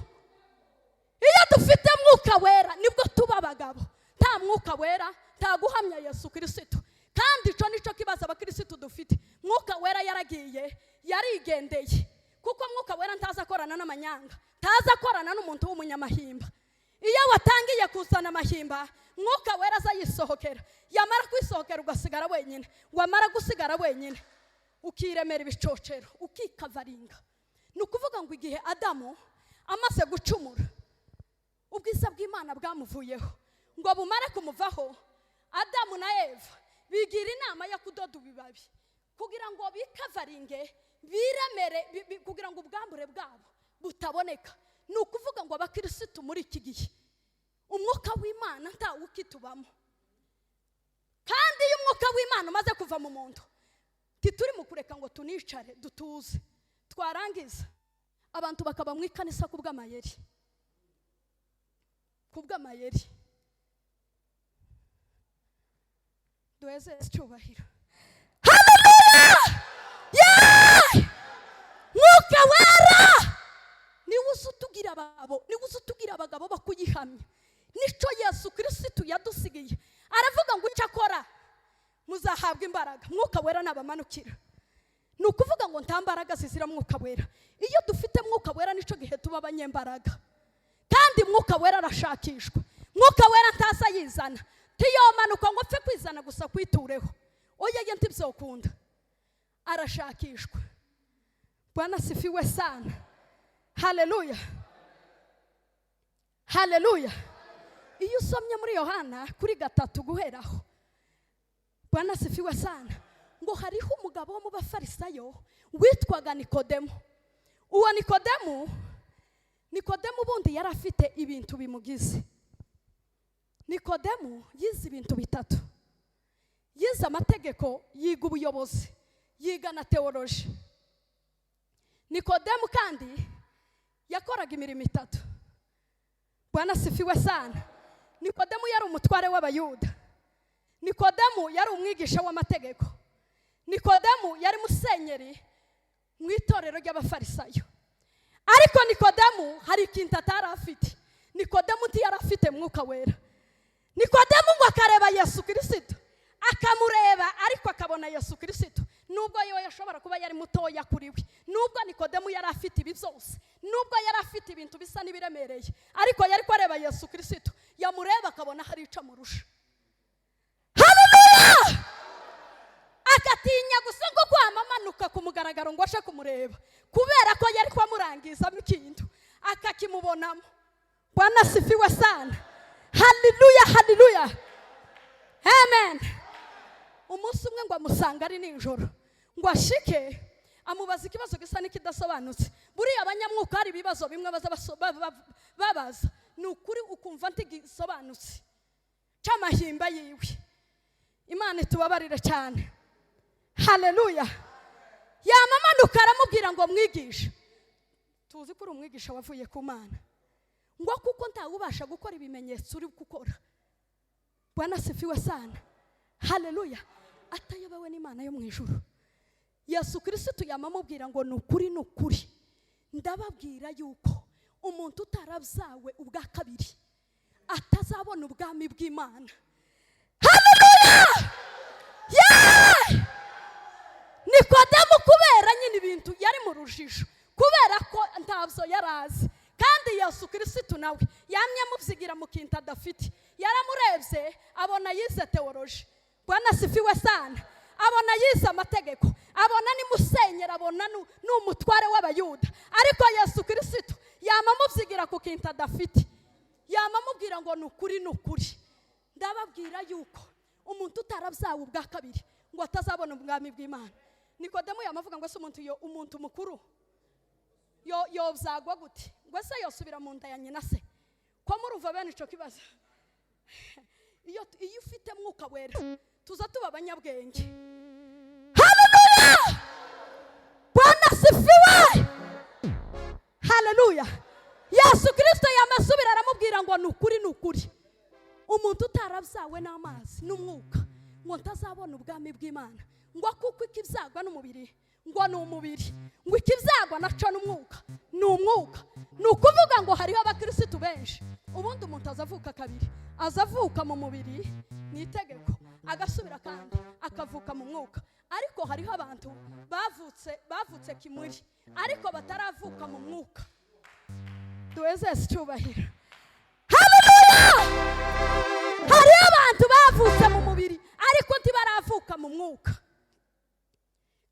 Iyo dufite Mwuka Wera nibwo tuba abagabo. Nta Mwuka Wera nta guhamya Yesu Kristo. Kandi ico nico kibaza abakirisitu dufite. Mwuka Wera yaragiye, yarigendeye, kuko Mwuka Wera ntaza korana n'amanyanga, ntaza korana n'umuntu w'umunyamahimba. Iyo watangiye kuzana amahimba, Mwuka Wera azayisohokera, yamara kwisohokera ugasigara wenyine, wamara gusigara wenyine ukiremera ibicocero, ukikavaringa. Ni ukuvuga ngo igihe Adamu amaze gucumura, ubwiza bw'Imana bwamuvuyeho, ngo bumare kumuvaho, Adamu na Eva bigira inama yo kudoda ibibabi kugira ngo bikavaringe, biremere, kugira ngo ubwambure bwabo butaboneka. Ni ukuvuga ngo abakirisitu muri iki gihe umwuka w'Imana ntawe ukitubamo. Kandi iyo umwuka w'Imana umaze kuva mu muntu, tituri mu kureka ngo tunicare dutuze, twarangiza abantu bakaba mu ikanisa kubw'amayeri. Duheze icyubahiro. Haleluya! Mwuka Wera niwe uzutugira abagabo bakuyihamya. Nico Yesu Kristo yadusigiye. Aravuga ngo icyakora muzahabwa imbaraga Mwuka Wera nabamanukira. Ni ukuvuga ngo nta mbaraga zizira Mwuka Wera. Iyo dufite Mwuka Wera nico gihe tuba abanyembaraga. Kandi Mwuka Wera arashakishwa. Mwuka Wera ntasa yizana, tiyomanuka ngo apfe kwizana gusa kwitureho. Oya yenti byokunda, arashakishwa. Bwana sifiwe sana. Haleluya! Haleluya! Iyo usomye muri Yohana kuri 3 guheraho, Bwana sifiwe sana, ngo hariho umugabo wo mu bafarisayo witwaga Nikodemo. Uwo Nikodemo bundi yari afite ibintu bimugize. Nikodemo yize ibintu bitatu. Yize amategeko, yiga ubuyobozi, yiga na teoloji. Nikodemo kandi yakoraga imirimo itatu. Bwana sifiwe sana. Nikodemo yari umutware w'Abayuda. Nikodemo yari umwigisha w'amategeko. Nikodemo yari musenyeri mu itorero ry'abafarisayo. Ariko Nikodemo hari ikintu atari afite. Nikodemo ntiyari afite Mwuka Wera. Nikodemo ngo akareba Yesu Kristo, akamureba ariko akabona Yesu Kristo, nubwo yo yashobora kuba yari mutoya kuri we, nubwo Nikodemo yari afite ibi byose, nubwo yari afite ibintu bisa n'ibiremereye, ariko yari kwareba Yesu Kristo, yamureba akabona hari ico amurusha. Haleluya! Akatinya gusa ngo kwamamanuka ku mugaragaro ngo ashe kumureba, kubera ko yari kwamurangiza mu kintu akakimubonamo. Bwana sifiwe sana. Haleluya, haleluya. Amen. Umunsi umwe ngo amusanga ari ninjoro, ngo ashike amubaza ikibazo gisa n'ikidasobanutse. Buriya abanyamwuka hari ibibazo bimwe babaza, ni ukuri ukumva ntigisobanutse c'amahimba yiwe. Imana itubabarire cyane. Haleluya. Yamamanuka aramubwira ngo mwigisha, tuzi ko uri umwigisha wavuye ku Mana, ngo kuko ntawubasha gukora ibimenyetso uri gukora. Bwana sifiwe sana. Haleluya. Atayobewe n'Imana yo mu ijuru. Yesu Kristo yamamubwira ngo nukuri ndababwira yuko umuntu utarabzawe ubwa kabiri atazabona ubwami bw'Imana. Haleluya! Nikodemu kubera nyine ibintu yari mu rujijo, kubera ko ntabyo yari azi, kandi Yesu Kristo nawe yamye amubyigira mu kintu adafite. Yaramurebye abona yize teoloji, Bwana asifiwe sana, abona yize amategeko, abona ni musenyeri, abona ni umutware w'abayuda, ariko Yesu Kristo yamamubyigira ku kintu adafite, yamamubwira ngo ni ukuri. Ndababwira yuko umuntu utarabyawe ubwa kabiri ngo atazabona ubwami bw'Imana. Nikodemu yamavuga ngo se umuntu mukuru yobyagwa gute, ngo se yosubira mu nda ya nyina se? Ko murumva bene ico kibazo? Iyo ufite mwuka wera tuza tuba abanyabwenge. Haleluya! Bwana sifiwe! Haleluya! Yesu Kristo yamasubira aramubwira ngo ni ukuri. Umuntu utarabyawe n'amazi n'umwuka ngo ntazabona ubwami bw'Imana. Ngo kuko ikibyagwa n'umubiri ngo ni umubiri, ngo ikibyagwa naco n'umwuka ni umwuka. Ni ukuvuga ngo hariho abakristo benshi ubundi umuntu azavuka kabiri, azavuka mu mubiri ni itegeko, agasubira kandi akavuka mu mwuka. Ariko hariho abantu bavutse kimuri ariko bataravuka mu mwuka. Duweze icyubahiro. Haleluya! Hariho abantu bavutse mu mubiri ariko ntibaravuka mu mwuka.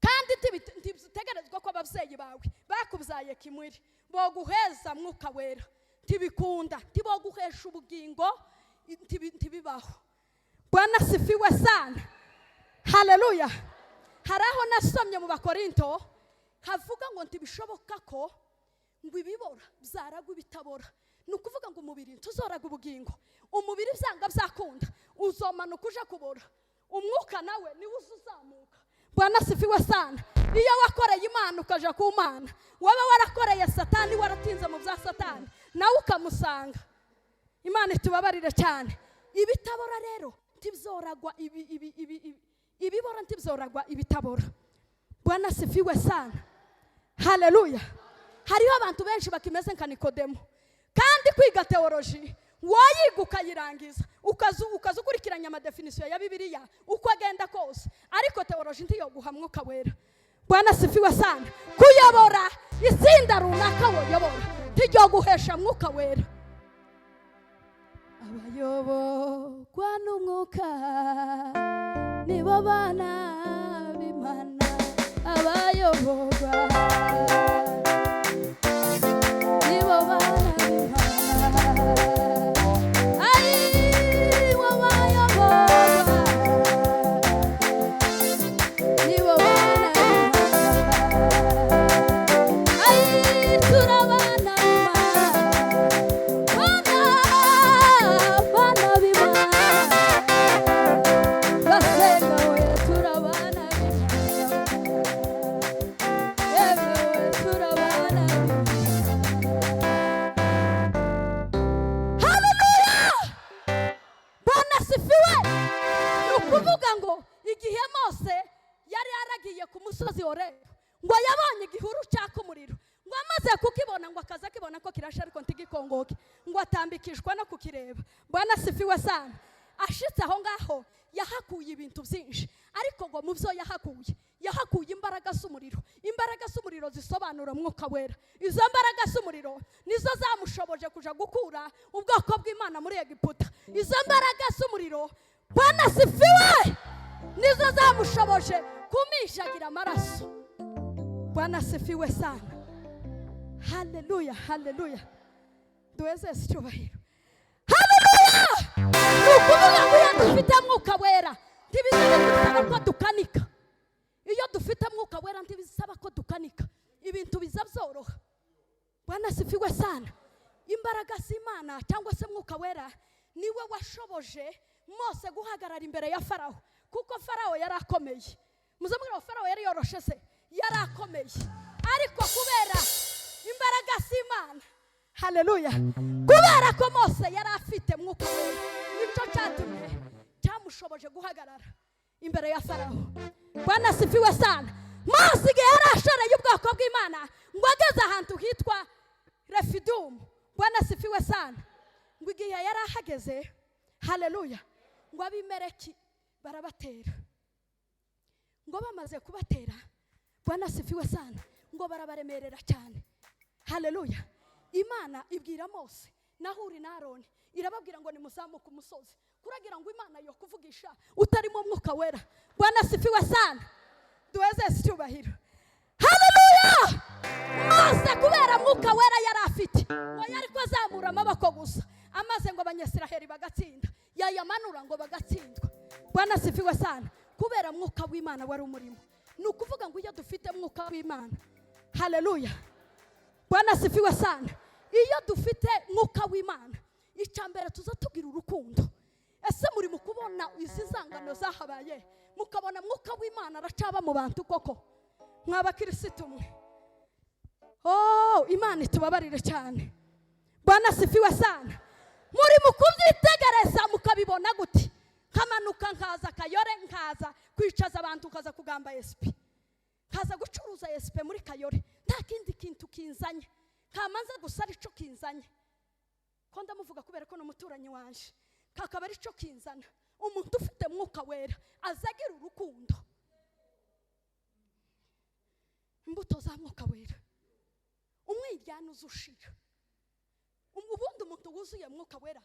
Kandi ntibitegerezwa ko ababyeyi bawe bakubyaye kimuri boguheza mwuka wera, ntibikunda, ntiboguhesha ubugingo, ntibibaho. Bwana sifiwe sana. Haleluya! Haraho nasomye mu Bakorinto havuga ngo ntibishoboka ko ngo ibibora byaragwa ibitabora. Ni ukuvuga ngo umubiri tuzoraga ubugingo, umubiri byanga byakunda uzomanuka uje kubora, umwuka nawe niwe uzamuka. Bwana sifiwe sana. Iyo wakoreye Imana ukaja ku Mana, waba warakoreye Satani, waratinze mu bya Satani, nawe ukamusanga. Imana itubabarire cyane. Ibitabora rero ntibzoragwa ibibora ntibzoragwa ibitabora. Bwana sifiwe sana. Haleluya! Hariho abantu benshi bakimeze nka Nikodemu, kandi kwiga teoloji wayiga ukayirangiza ukaza ukurikiranya amadefinisiyo ya Bibiliya uko agenda kose, ariko teoloji ntiyoguha mwuka wera. Bwana sifiwe sana. Kuyobora itsinda runaka woyobora ntiyoguhesha mwuka wera. Abayoborwa n'umwuka nibo bana b'Imana. Abayoborwa nibo bana b'Imana. Ngo yabonye igihuru cyaka umuriro, ngo amaze kukibona ngo akaza kibona ko kirasha ariko ntigikongoke, ngo atambikishwa no kukireba. Bwana sifiwe sana. Ashitse aho ngaho yahakuye ibintu byinshi, ariko ngo mu byo yahakuye imbaraga z'umuriro. Imbaraga z'umuriro zisobanura mwuka wera. Izo mbaraga z'umuriro nizo zamushoboje kuja gukura ubwoko bw'Imana muri Egiputa. Izo mbaraga z'umuriro, Bwana sifiwe, nizo zamushoboje kumishagira amaraso. Bwana sifiwe sana. Haleluya, haleluya. Duweze icyubahiro. Haleluya! Nukuvuga ngo iyo dufite mwuka wera ntibisaba ko dukanika. Iyo dufite mwuka wera ntibisaba ko dukanika, ibintu biza byoroha. Bwana sifiwe sana. Imbaraga z'Imana cyangwa se mwuka wera niwe washoboje Mose guhagarara imbere ya Farawo, kuko Farawo yari akomeye. Muzamubwira ngo Farawo yari yoroshe se? Yari akomeye, ariko kubera imbaraga z'Imana, haleluya, kubera ko Mose yari afite mwuka wera, nicyo cyatumye cyamushoboje guhagarara imbere ya Farawo. Bwana sifiwe sana. Mose igihe yari ashoreye ubwoko bw'Imana ngo ageze ahantu hitwa Refidimu. Bwana sifiwe sana. Ngo igihe yari ahageze, haleluya, ngo Abimeleki barabatera. Ngo bamaze kubatera Bwana asifiwe sana. Ngo barabaremerera cyane. Haleluya. Imana ibwira Mose naho uri na Aroni, irababwira ngo nimuzamuke umusozi. Kuragira ngo Imana yo kuvugisha utarimo mwuka wera. Bwana asifiwe sana. Duweze icyubahiro. Haleluya. Mose kubera mwuka wera yari afite, ngo yari kwazamura amaboko gusa, amaze ngo abanyesiraheli bagatsinda, yayamanura ngo bagatsindwa. Bwana asifiwe sana. Kubera mwuka w'Imana wari umurimo. Ni ukuvuga ngo iyo dufite mwuka w'Imana, haleluya, Bwana asifiwe sana, iyo dufite mwuka w'Imana, icyambere tuza tugira urukundo. Ese muri mu kubona izi zangano zahabaye, mukabona mwuka w'Imana aracaba mu bantu koko? Mw'abakirisitu mwe, Imana itubabarire cyane. Bwana asifiwe sana. Muri mu kubyitegereza mukabibona gute? Nkamanuka nkaza Kayore, nkaza kwicaza abantu, kaza kugamba SP, kaza gucuruza SP muri Kayore, nta kindi kintu kinzanye, kamanza gusa ari cyo kinzanye. Ko ndamuvuga kubera ko n'umuturanyi wanje, kakaba ari cyo kinzana. Umuntu ufite mwuka wera azagira urukundo. Imbuto za mwuka wera, umwiryane uzushira. Ubundi umuntu wuzuye mwuka wera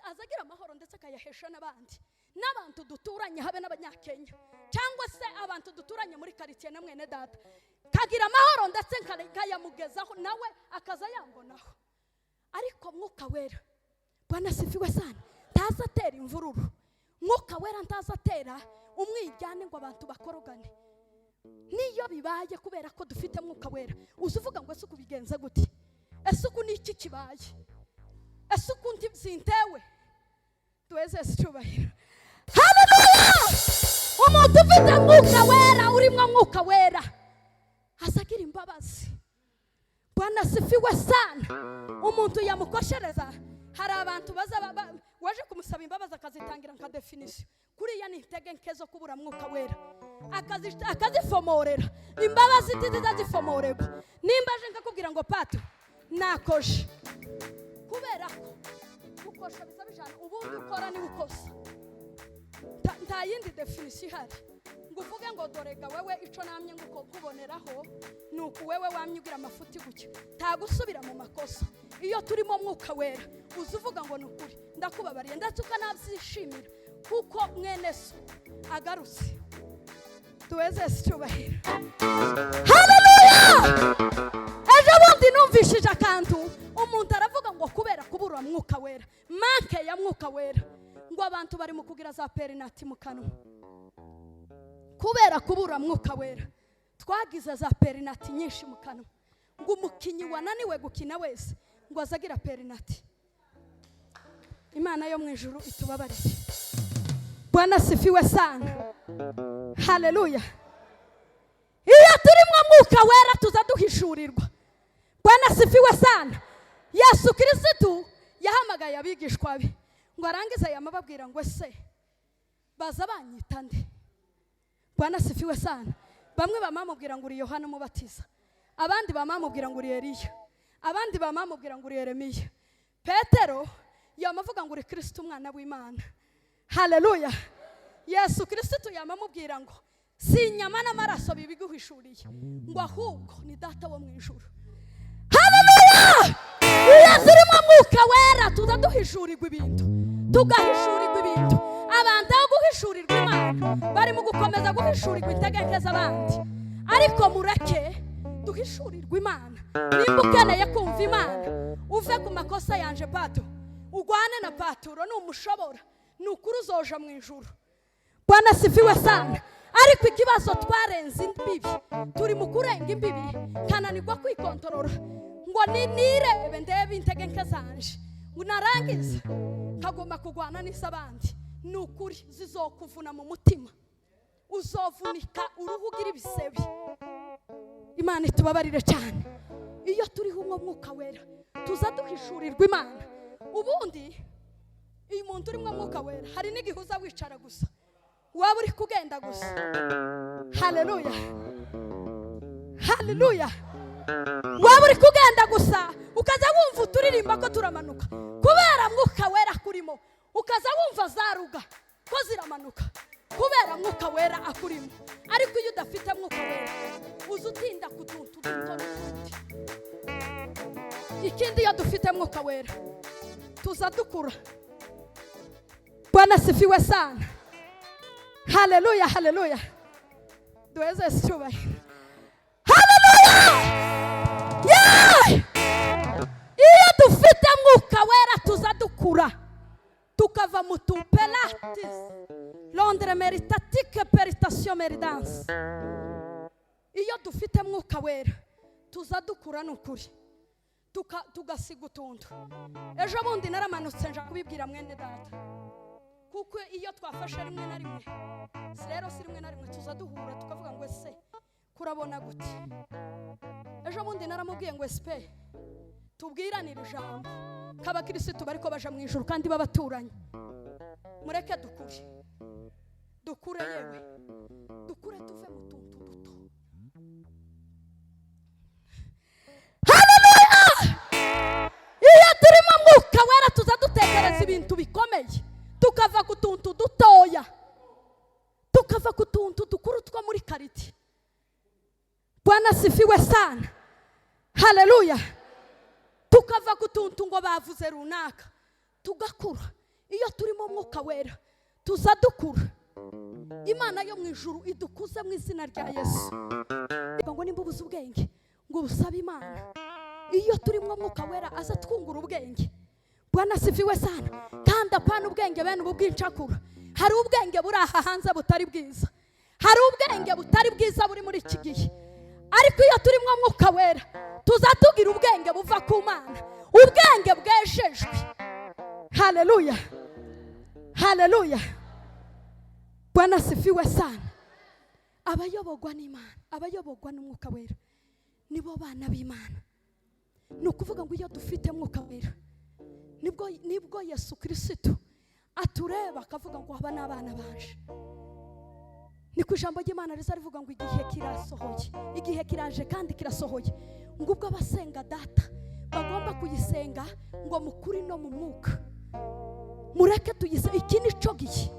azagira amahoro ndetse akayahesha n'abantu duturanye, habe n'abanyakenya cyangwa se abantu duturanye muri quartier na mwene data, kagira amahoro ndetse kayamugezaho nawe akaza yangonaho. Ariko mwuka wera, Bwana asifiwe sana, ntazatera imvururu. Mwuka wera ntazatera umwiryane ngo abantu bakorogane. Niyo bibaye kubera ko dufite mwuka wera, uzuvuga ngo ese kubigenza gute? Ese uku niki kibaye? Ese uku ntizintewe? Tuweze icyubahiro. Haleluya. Umuntu ufite mwuka wera, urimo mwuka wera, azagira imbabazi. Bwana asifiwe sana. Umuntu yamukoshereza, hari abantu waje kumusaba imbabazi akazitangira nka definition. Kuriya ni intege nke zo kubura mwuka wera, akazifomorera. Imbabazi zizazifomorerwa. Nimba aje nkakubwira ngo pato nakoje, kubera ko gukosha bizabijana ubundi ukora ni ukosa, nta yindi definition ihari ngo uvuge ngo dorega wewe ico namye nguko kuboneraho nuko wewe wamyugira amafuti gutyo, nta gusubira mu makosa. Iyo turimo mwuka wera uzuvuga ngo nukuri ndakubabariye ndetse ukanabyishimira kuko mwene so agarutse. Tuweze icyubahiro. Haleluya. Ejo bundi numvishije akantu, umuntu aravuga ngo kubera kubura mwuka wera, manke ya mwuka wera, ngo abantu bari mu kugira za perinati mu kanwa. Kubera kubura mwuka wera twagize za perinati nyinshi mu kanwa, ngo umukinyi wananiwe gukina wese ngo azagira perinati. Imana yo mu ijuru itubabarire. Bwana asifiwe sana. Haleluya. Iyo turimo mwuka wera tuza duhishurirwa. Bwana asifiwe sana. Yesu Kristo yahamagaye abigishwa be ngo arangize yamababwira ngo ese baza banyita nde? Bwana asifiwe sana. Bamwe bamamubwira ngo uri Yohana Umubatiza, abandi bamamubwira ngo uri Eliya, abandi bamamubwira ngo uri Yeremiya. Petero yamavuga ngo uri Kristo umwana w'Imana. Haleluya. Yesu Kristo yamamubwira ngo si inyama n'amaraso bibiguhishuriye, ngo ahubwo ni data wo mu ijuru. Haleluya. Iyo turimo mwuka wera tuza duhishurirwa ibintu, tugahishurirwa ibintu. Abantu aho guhishurirwa Imana bari mu gukomeza guhishurirwa intege z'abandi, ariko mureke duhishurirwa Imana. Nimba ukeneye kumva Imana, uve ku makosa yanje pato, ugwane na paturo, numushobora nukuri uzoja mu ijuru. Bwana asifiwe sana. Ariko ikibazo twarenze imbibi, turi mu kurenga imbibi, kananirwa kwikontorora ngo nirebe ndebe intege nke zanje, ngo narangiza kagomba kugwana n'isabandi. Nukuri zizokuvuna mu mutima, uzovunika uruhu ugira ibisebe. Imana itubabarire cyane. Iyo turiho umwuka wera tuza duhishurirwa Imana. Ubundi iyo umuntu urimo mwuka wera hari n'igihuza wicara gusa, waba uri kugenda gusa. Haleluya. Haleluya. Waba uri kugenda gusa ukaza wumva uturirimba ko turamanuka kubera mwuka wera kurimo, ukaza wumva zaruga ko ziramanuka kubera mwuka wera akurimo. Ariko iyo udafite mwuka wera uza utinda ku tuntu duto n'utundi. Ikindi iyo dufite mwuka wera tuza dukura. Bwana sifiwe sana. Haleluya, haleluya. Duweze icyubahiro. Haleluya. Iyo dufite mwuka wera tuza dukura, tukava mu tupelatis Londres meritatique peritation meridance. Iyo dufite mwuka wera tuza dukura n'ukuri, tugasiga utuntu. Ejo bundi naramanutse nja kubibwira mwene data, kuko iyo twafashe rimwe na rimwe, rero si rimwe na rimwe tuza duhura tukavuga ngo ese kurabona gute. Ejo bundi naramubwiye ngo espe tubwiranira ijambo k'abakirisitu bariko baja mu ijuru kandi babaturanye. Mureke dukure yewe, dukure tuve mu tuntu duto. Haleluya. Iyo turimo mwuka wera tuza dutekereza ibintu bikomeye, tukava ku tuntu dutoya, tukava ku tuntu dukuru two muri kariti. Bwana sifiwe sana. Haleluya. Tukava ku tuntu ngo bavuze runaka, tugakura. Iyo turimo mwuka wera tuza dukura. Imana yo mu ijuru idukuze mu izina rya Yesu. Ngo nimba ubuze ubwenge ngo busabe Imana. Iyo turimo mwuka wera aza twungura ubwenge. Bwana sifiwe sana. Kandi apana ubwenge bene ubu bw'incakura. Hari ubwenge buri aha hanze butari bwiza, hari ubwenge butari bwiza buri muri iki gihe. Ariko iyo turimo mwuka wera tuza tugira ubwenge buva ku Mana, ubwenge bwejejwe. Haleluya, haleluya. Bwana sifiwe sana. Abayobogwa n'Imana, abayobogwa n'umwuka wera nibo bana b'Imana. Nukuvuga ngo iyo dufite mwuka wera nibwo Yesu Kristo atureba akavuga ngo aba n'abana banje. Niko ijambo ry'Imana riza rivuga ngo igihe kirasohoye, igihe kiraje kandi kirasohoye, ngo ubwo abasenga data bagomba kuyisenga ngo mukuri no mu mwuka. Mureke tuyise iki nico gihe,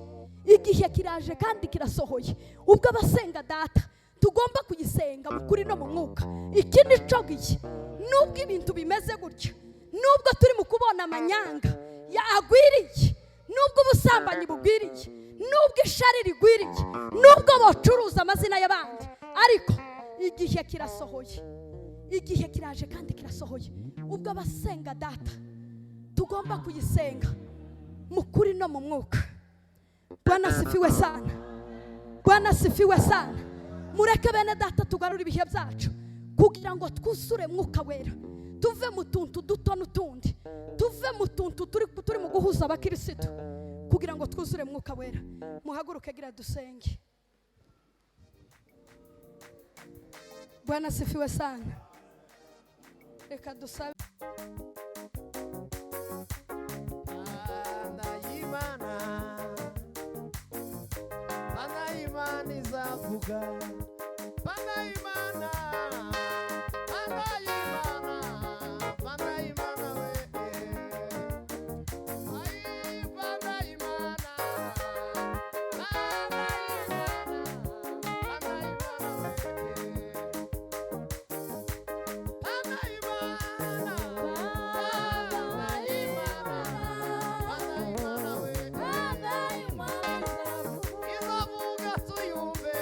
igihe kiraje kandi kirasohoye, ubwo abasenga data tugomba kuyisenga mukuri no mu mwuka. Iki nico gihe. Nubwo ibintu bimeze gutya, nubwo turi mu kubona amanyanga yagwiriye, nubwo ubusambanyi bugwiriye, nubwo ishari rigwiriye, nubwo bacuruza amazina y'abandi, ariko igihe kirasohoye, igihe kiraje kandi kirasohoye, ubwo abasenga data tugomba kuyisenga mukuri no mu mwuka. Bwana sifiwe sana. Bwana sifiwe sana. Mureke bene data tugarura ibihe byacu kugira ngo twusure mwuka wera, tuve mu tuntu duto n'utundi, tuve mu tuntu turi mu guhuza abakirisitu kugira ngo twuzure mwuka wera. Muhaguruke gira dusenge. Bwana sifiwe sana. Reka dusabe. Bana Imana izavuga, Bana Imana, Bana Imana, Bana Imana we, ay Bana Imana, Bana Imana, Bana Imana we, Bana Imana, Bana Imana, Bana Imana we, Bana Imana izavuga tuyumve.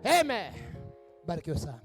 Amen. Barikiwe sana.